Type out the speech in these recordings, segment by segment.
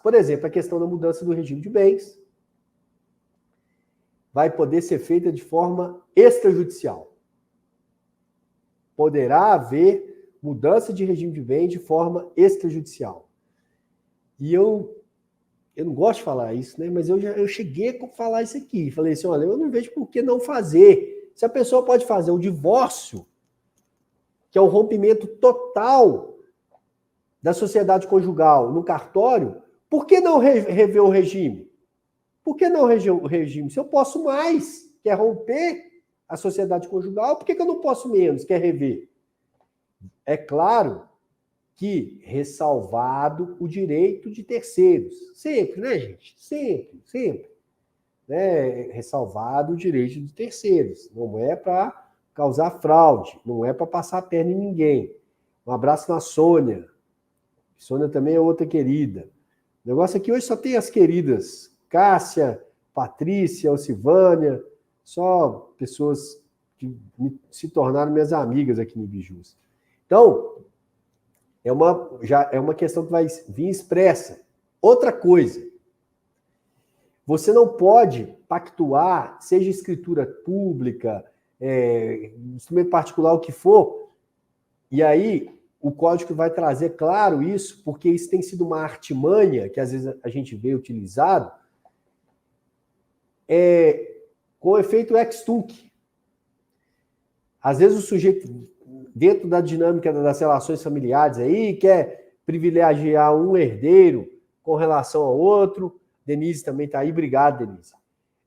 Por exemplo, a questão da mudança do regime de bens vai poder ser feita de forma extrajudicial. Poderá haver mudança de regime de bens de forma extrajudicial. E eu não gosto de falar isso, né? Mas eu cheguei a falar isso aqui. Falei assim, olha, eu não vejo por que não fazer. Se a pessoa pode fazer o divórcio, que é o rompimento total da sociedade conjugal no cartório, por que não rever o regime? Por que não rever o regime? Se eu posso mais, que é romper a sociedade conjugal, por que eu não posso menos, que é rever? É claro que ressalvado o direito de terceiros. Sempre, né, gente? Sempre, sempre. Né? Ressalvado o direito de terceiros. Não é para causar fraude, não é para passar a perna em ninguém. Um abraço na Sônia. Sônia também é outra querida. O negócio aqui hoje só tem as queridas Cássia, Patrícia, Alcivânia, só pessoas que se tornaram minhas amigas aqui no Bijus. Então, já é uma questão que vai vir expressa. Outra coisa, você não pode pactuar, seja escritura pública, instrumento particular, o que for, e aí o código vai trazer claro isso, porque isso tem sido uma artimanha que às vezes a gente vê utilizado, com efeito ex-tunc. Às vezes o sujeito, dentro da dinâmica das relações familiares aí, quer privilegiar um herdeiro com relação ao outro. Denise também está aí, obrigado, Denise.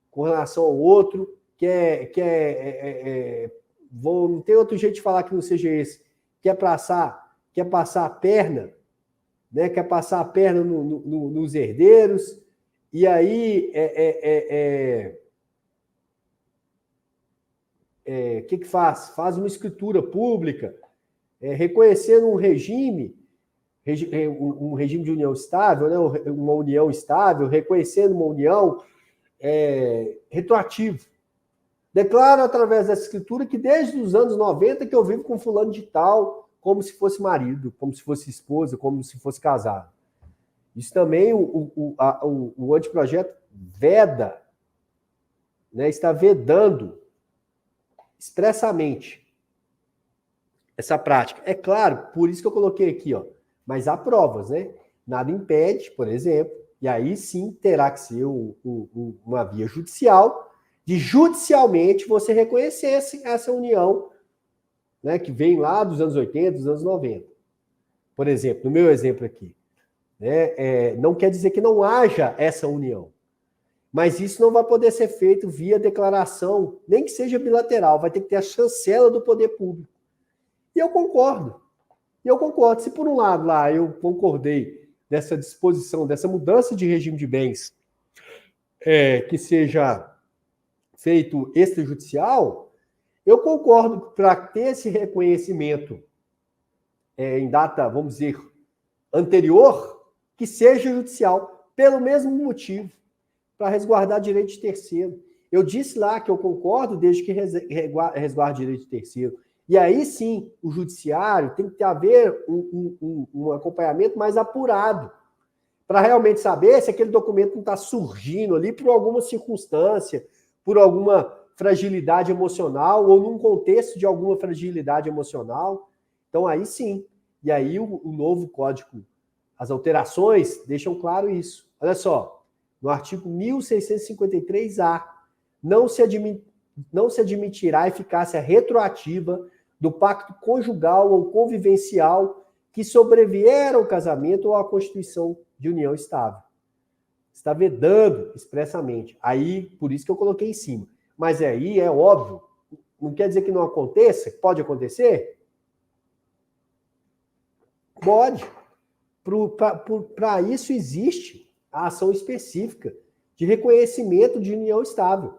Com relação ao outro, não tem outro jeito de falar que não seja esse. Quer passar a perna, né? Quer passar a perna nos herdeiros, e aí que faz? Faz uma escritura pública, reconhecendo um regime de união estável, né? Uma união estável, reconhecendo uma união retroativa. Declaro através dessa escritura que desde os anos 90 que eu vivo com fulano de tal, como se fosse marido, como se fosse esposa, como se fosse casado. Isso também o anteprojeto veda, né? Está vedando expressamente essa prática. É claro, por isso que eu coloquei aqui, ó, mas há provas, né? Nada impede, por exemplo, e aí sim terá que ser uma via judicial, de judicialmente você reconhecer essa união, né, que vem lá dos anos 80, dos anos 90. Por exemplo, no meu exemplo aqui, né, não quer dizer que não haja essa união, mas isso não vai poder ser feito via declaração, nem que seja bilateral, vai ter que ter a chancela do poder público. E eu concordo. Se por um lado lá eu concordei dessa disposição, dessa mudança de regime de bens, que seja feito extrajudicial, eu concordo para ter esse reconhecimento em data, vamos dizer, anterior, que seja judicial, pelo mesmo motivo, para resguardar direito de terceiro. Eu disse lá que eu concordo desde que resguarde direito de terceiro. E aí sim, o judiciário tem que haver um acompanhamento mais apurado, para realmente saber se aquele documento não está surgindo ali por alguma circunstância, por alguma fragilidade emocional, ou num contexto de alguma fragilidade emocional. Então aí sim. E aí o novo código, as alterações, deixam claro isso. Olha só, no artigo 1653-A, não se admitirá eficácia retroativa do pacto conjugal ou convivencial que sobrevier ao casamento ou à constituição de união estável. Está vedando expressamente. Aí, por isso que eu coloquei em cima. Mas aí é óbvio, não quer dizer que não aconteça, pode acontecer? Pode. Para isso existe a ação específica de reconhecimento de união estável.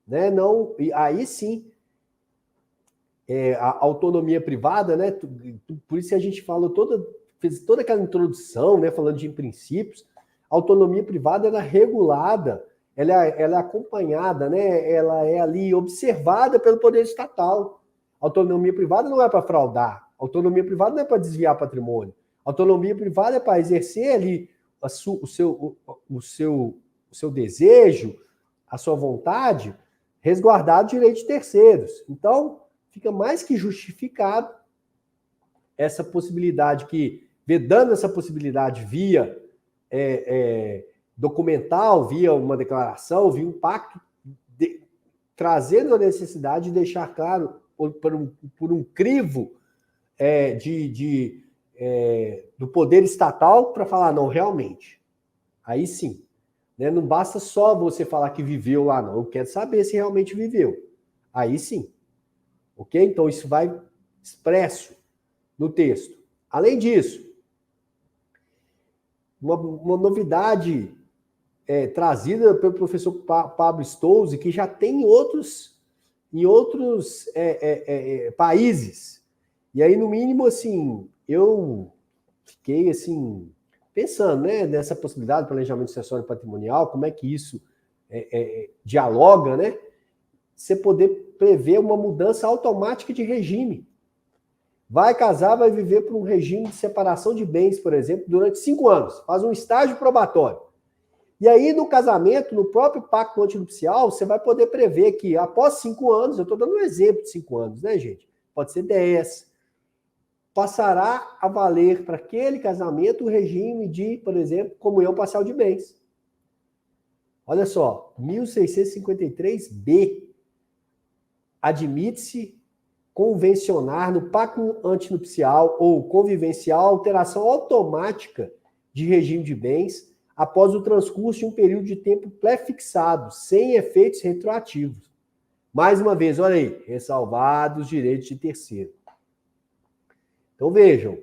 Né? Não, aí sim, a autonomia privada, né? Por isso que a gente fez toda aquela introdução, né? Falando de princípios. A autonomia privada ela é regulada, ela é acompanhada, né? Ela é ali observada pelo poder estatal. A autonomia privada não é para fraudar, a autonomia privada não é para desviar patrimônio. A autonomia privada é para exercer ali o seu desejo, a sua vontade, resguardar o direito de terceiros. Então, fica mais que justificado essa possibilidade que, vedando essa possibilidade via documental, via uma declaração, via um pacto, trazendo a necessidade de deixar claro, por um crivo do poder estatal, para falar, não, realmente, aí sim. Né? Não basta só você falar que viveu lá, não. Eu quero saber se realmente viveu. Aí sim. Ok? Então, isso vai expresso no texto. Além disso, uma novidade trazida pelo professor Pablo Stolze, que já tem em outros países. E aí, no mínimo, assim, eu fiquei, assim, pensando, né, nessa possibilidade de planejamento sucessório patrimonial, como é que isso dialoga, né? Você poder prever uma mudança automática de regime. Vai casar, vai viver por um regime de separação de bens, por exemplo, durante 5 anos. Faz um estágio probatório. E aí, no casamento, no próprio pacto antinupcial, você vai poder prever que, após 5 anos, eu estou dando um exemplo de 5 anos, né, gente? Pode ser 10. Passará a valer para aquele casamento o regime de, por exemplo, comunhão parcial de bens. Olha só, 1653b. Admite-se convencionar no pacto antinupcial ou convivencial alteração automática de regime de bens após o transcurso de um período de tempo pré-fixado, sem efeitos retroativos. Mais uma vez, olha aí, ressalvados os direitos de terceiro. Então vejam,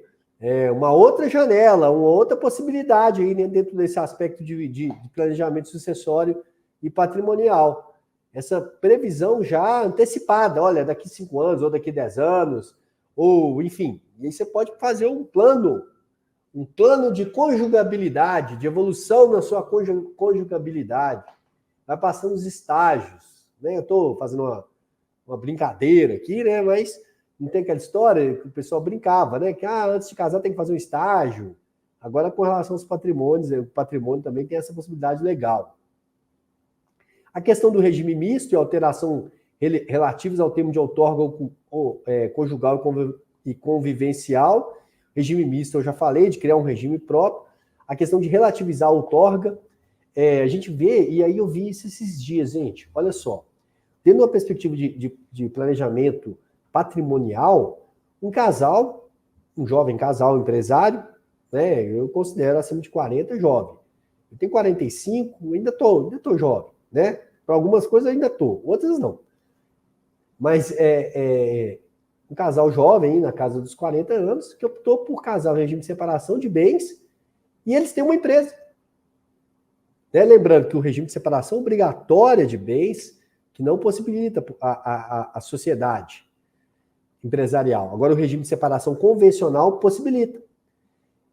uma outra janela, uma outra possibilidade aí, né, dentro desse aspecto de planejamento sucessório e patrimonial. Essa previsão já antecipada, olha, daqui 5 anos, ou daqui 10 anos, ou enfim. E aí você pode fazer um plano de conjugabilidade, de evolução na sua conjugabilidade. Vai passando os estágios. Né? Eu estou fazendo uma brincadeira aqui, né? Mas não tem aquela história que o pessoal brincava, né? Que antes de casar tem que fazer um estágio. Agora, com relação aos patrimônios, o patrimônio também tem essa possibilidade legal. A questão do regime misto e alteração relativas ao termo de outorga conjugal e convivencial. Regime misto, eu já falei, de criar um regime próprio. A questão de relativizar a outorga. A gente vê, e aí eu vi isso esses dias, gente. Olha só. Tendo uma perspectiva de planejamento patrimonial, um jovem casal empresário, né, eu considero acima de 40 jovem. Eu tenho 45, ainda tô jovem, né? Para algumas coisas ainda tô, outras não. Mas um casal jovem, na casa dos 40 anos, que optou por casar no regime de separação de bens, e eles têm uma empresa. Né? Lembrando que o regime de separação obrigatória de bens, que não possibilita a sociedade empresarial. Agora, o regime de separação convencional possibilita.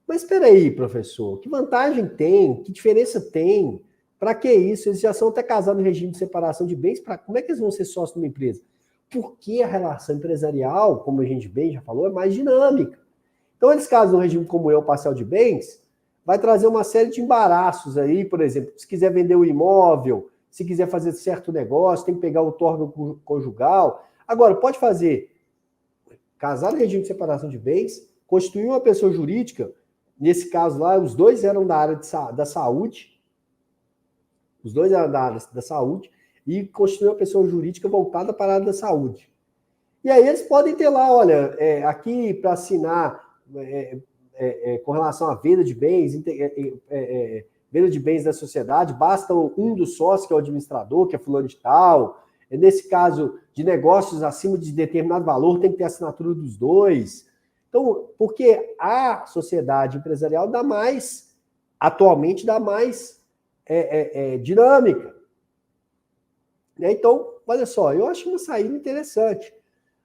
Mas espera aí, professor, que vantagem tem? Que diferença tem? Para que isso? Eles já são até casados no regime de separação de bens, como é que eles vão ser sócios de uma empresa? Porque a relação empresarial, como a gente bem já falou, é mais dinâmica. Então, eles casam no regime de comunhão parcial de bens, vai trazer uma série de embaraços aí, por exemplo, se quiser vender o imóvel, se quiser fazer certo negócio, tem que pegar o outorga conjugal. Agora, pode casar no regime de separação de bens, constituir uma pessoa jurídica, nesse caso lá, os dois eram da área da saúde, e constituir uma pessoa jurídica voltada para a área da saúde. E aí eles podem ter lá, olha, aqui para assinar com relação à venda de bens, venda de bens da sociedade, basta um dos sócios, que é o administrador, que é fulano de tal. Nesse caso de negócios acima de determinado valor, tem que ter assinatura dos dois. Então, porque a sociedade empresarial atualmente dá mais dinâmica. Então, olha só, eu acho uma saída interessante.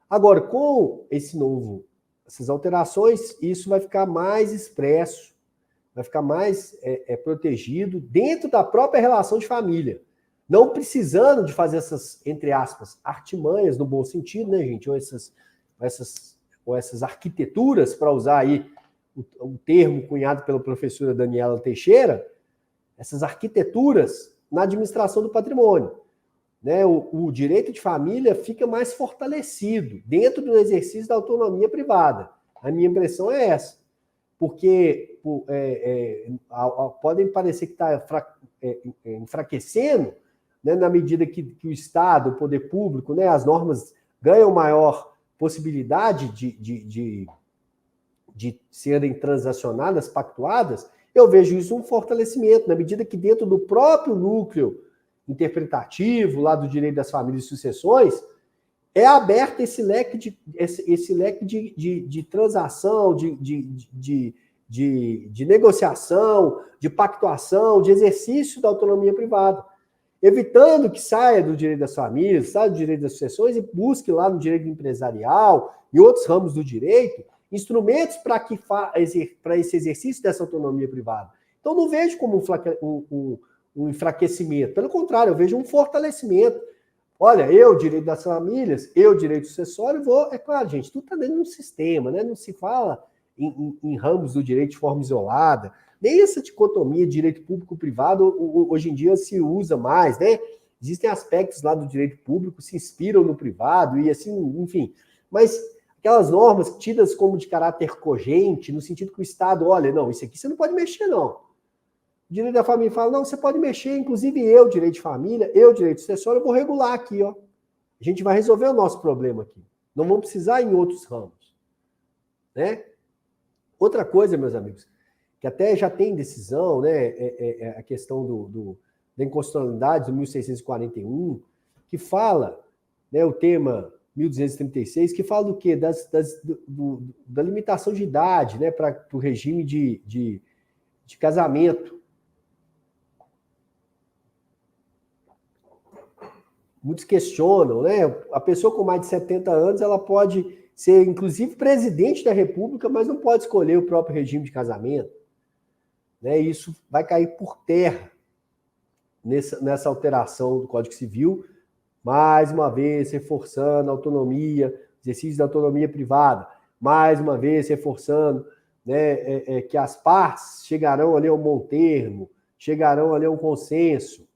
Agora, com essas alterações, isso vai ficar mais expresso, vai ficar mais protegido dentro da própria relação de família. Não precisando de fazer essas, entre aspas, artimanhas, no bom sentido, né, gente? Ou essas arquiteturas, para usar aí o termo cunhado pela professora Daniela Teixeira, essas arquiteturas na administração do patrimônio. Né? O direito de família fica mais fortalecido dentro do exercício da autonomia privada. A minha impressão é essa. Porque podem parecer que está enfraquecendo, né, na medida que o Estado, o poder público, né, as normas ganham maior possibilidade de serem transacionadas, pactuadas. Eu vejo isso um fortalecimento, na medida que dentro do próprio núcleo interpretativo, lá do direito das famílias e sucessões, é aberto esse leque de transação, de negociação, de pactuação, de exercício da autonomia privada, evitando que saia do direito das famílias, saia do direito das sucessões e busque lá no direito empresarial e outros ramos do direito instrumentos para esse exercício dessa autonomia privada. Então, não vejo como um enfraquecimento. Pelo contrário, eu vejo um fortalecimento. Olha, eu, direito das famílias, eu, direito sucessório, é claro, gente, tudo está dentro de um sistema, né? Não se fala em ramos do direito de forma isolada. Nem essa dicotomia de direito público-privado hoje em dia se usa mais, né? Existem aspectos lá do direito público que se inspiram no privado e assim, enfim. Mas aquelas normas tidas como de caráter cogente, no sentido que o Estado, olha, não, isso aqui você não pode mexer, não. O direito da família fala, não, você pode mexer, inclusive eu, direito de família, eu, direito sucessório, eu vou regular aqui, ó. A gente vai resolver o nosso problema aqui. Não vamos precisar ir em outros ramos. Né? Outra coisa, meus amigos, que até já tem decisão, né, é a questão da inconstitucionalidade do 1641, que fala, né, o tema 1236, que fala do quê? Da limitação de idade, né, para o regime de casamento. Muitos questionam, né? A pessoa com mais de 70 anos, ela pode ser, inclusive, presidente da República, mas não pode escolher o próprio regime de casamento. Né? Isso vai cair por terra nessa alteração do Código Civil, mais uma vez reforçando a autonomia, exercício da autonomia privada, mais uma vez reforçando, né, que as partes chegarão ali a um bom termo, chegarão ali a um consenso,